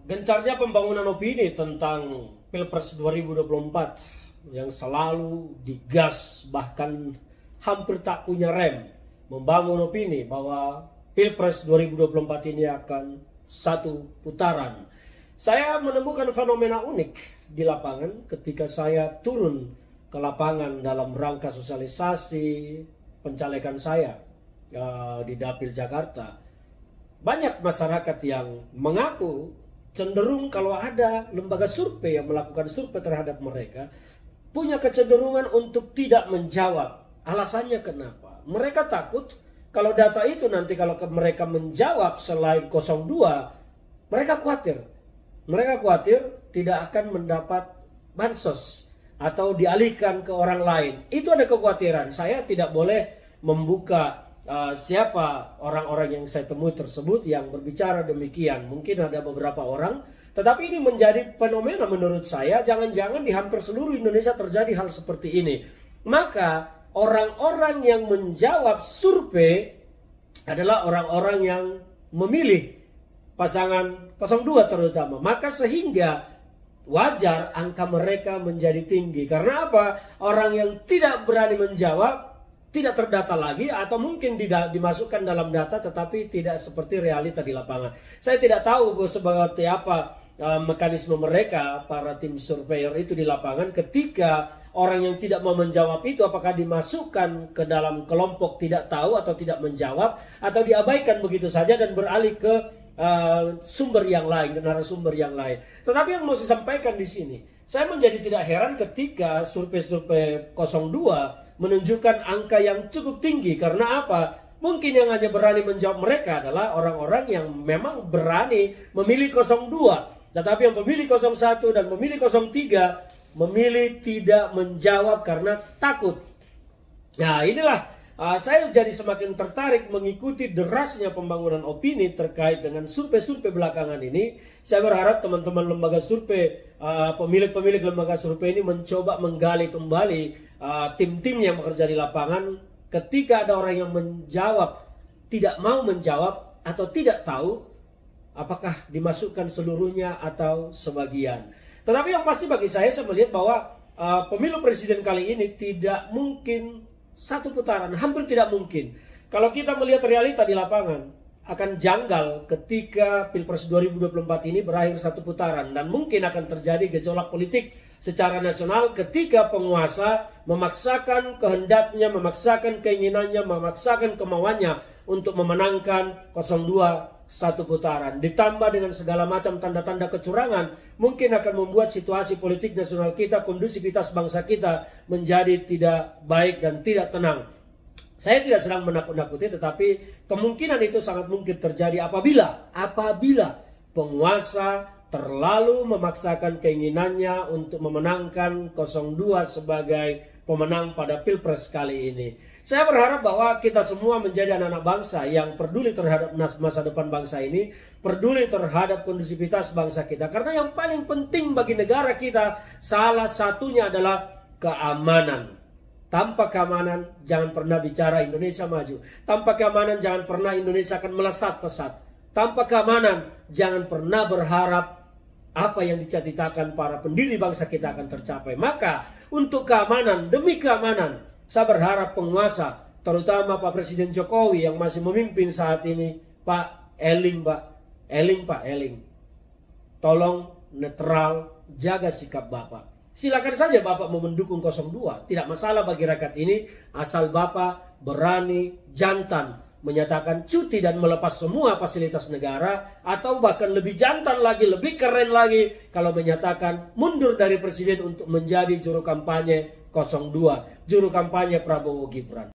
Gencarnya pembangunan opini tentang Pilpres 2024 yang selalu digas bahkan hampir tak punya rem, membangun opini bahwa Pilpres 2024 ini akan satu putaran. Saya menemukan fenomena unik di lapangan ketika saya turun ke lapangan dalam rangka sosialisasi pencalekan saya di Dapil Jakarta. Banyak masyarakat yang mengaku cenderung kalau ada lembaga survei yang melakukan survei terhadap mereka, punya kecenderungan untuk tidak menjawab. Alasannya kenapa? Mereka takut kalau data itu nanti kalau mereka menjawab selain 02, mereka khawatir. Mereka khawatir tidak akan mendapat bansos atau dialihkan ke orang lain. Itu ada kekhawatiran. Saya tidak boleh membuka siapa orang-orang yang saya temui tersebut yang berbicara demikian. Mungkin ada beberapa orang, tetapi ini menjadi fenomena menurut saya. Jangan-jangan di hampir seluruh Indonesia terjadi hal seperti ini. Maka orang-orang yang menjawab survei adalah orang-orang yang memilih pasangan 02 terutama. Maka sehingga wajar angka mereka menjadi tinggi. Karena apa? Orang yang tidak berani menjawab tidak terdata lagi, atau mungkin dimasukkan dalam data tetapi tidak seperti realita di lapangan. Saya tidak tahu seperti apa mekanisme mereka, para tim surveyor itu di lapangan, ketika orang yang tidak mau menjawab itu apakah dimasukkan ke dalam kelompok tidak tahu atau tidak menjawab, atau diabaikan begitu saja dan beralih ke sumber yang lain, narasumber yang lain. Tetapi yang mau saya sampaikan di sini, saya menjadi tidak heran ketika survei-survei 02 menunjukkan angka yang cukup tinggi. Karena apa? Mungkin yang hanya berani menjawab mereka adalah orang-orang yang memang berani memilih 02. Tetapi yang memilih 01 dan memilih 03 memilih tidak menjawab karena takut. Nah, inilah saya jadi semakin tertarik mengikuti derasnya pembangunan opini terkait dengan survei-survei belakangan ini. Saya berharap teman-teman lembaga survei, pemilik-pemilik lembaga survei ini mencoba menggali kembali tim-tim yang bekerja di lapangan. Ketika ada orang yang menjawab, tidak mau menjawab atau tidak tahu, apakah dimasukkan seluruhnya atau sebagian. Tetapi yang pasti bagi saya melihat bahwa pemilu presiden kali ini tidak mungkin satu putaran, hampir tidak mungkin. Kalau kita melihat realita di lapangan, akan janggal ketika Pilpres 2024 ini berakhir satu putaran, dan mungkin akan terjadi gejolak politik secara nasional ketika penguasa memaksakan kehendaknya, memaksakan keinginannya, memaksakan kemauannya untuk memenangkan 02 satu putaran. Ditambah dengan segala macam tanda-tanda kecurangan, mungkin akan membuat situasi politik nasional kita, kondusivitas bangsa kita menjadi tidak baik dan tidak tenang. Saya tidak sedang menakut-nakuti, tetapi kemungkinan itu sangat mungkin terjadi apabila penguasa terlalu memaksakan keinginannya untuk memenangkan 02 sebagai pemenang pada Pilpres kali ini. Saya berharap bahwa kita semua menjadi anak-anak bangsa yang peduli terhadap masa depan bangsa ini, peduli terhadap kondusivitas bangsa kita. Karena yang paling penting bagi negara kita salah satunya adalah keamanan. Tanpa keamanan jangan pernah bicara Indonesia maju. Tanpa keamanan jangan pernah Indonesia akan melesat pesat. Tanpa keamanan jangan pernah berharap apa yang dicita-citakan para pendiri bangsa kita akan tercapai. Maka untuk keamanan, demi keamanan, saya berharap penguasa, terutama Pak Presiden Jokowi yang masih memimpin saat ini, Pak Eling, tolong netral, jaga sikap Bapak. Silakan saja Bapak mau mendukung 02, tidak masalah bagi rakyat ini, asal Bapak berani jantan menyatakan cuti dan melepas semua fasilitas negara, atau bahkan lebih jantan lagi, lebih keren lagi kalau menyatakan mundur dari presiden untuk menjadi juru kampanye 02, juru kampanye Prabowo Gibran.